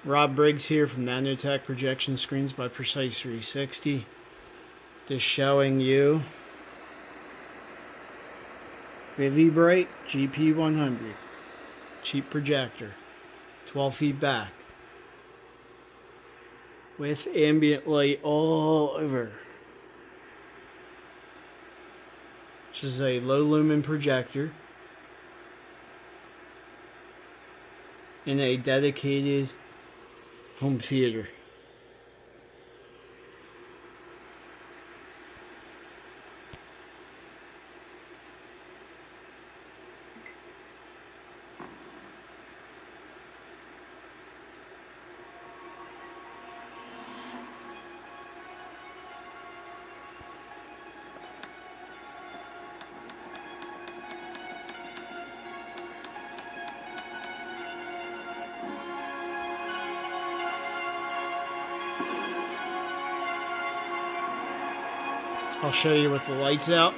Rob Briggs here from Nanotech Projection Screens by Precise 360. Just showing you ViviBright GP100 cheap projector, 12 feet back, with ambient light all over. This is a low lumen projector in a dedicated home theater. I'll show you with the lights out.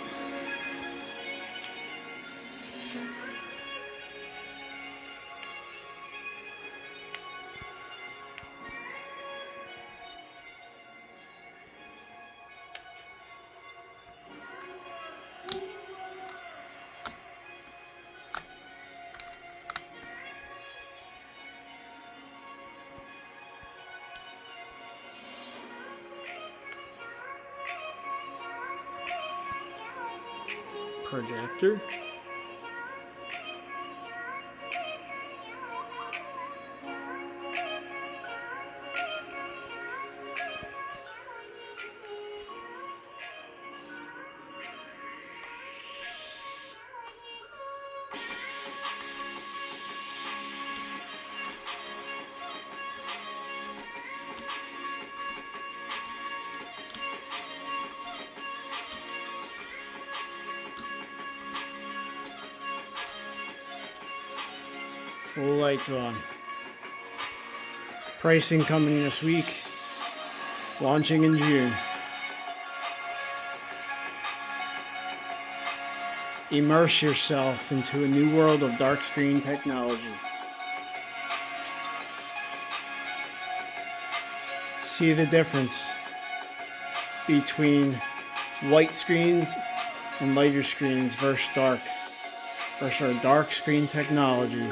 Projector. Full lights on. Pricing coming this week. Launching in June. Immerse yourself into a new world of dark screen technology. See the difference between white screens and lighter screens versus our dark screen technology.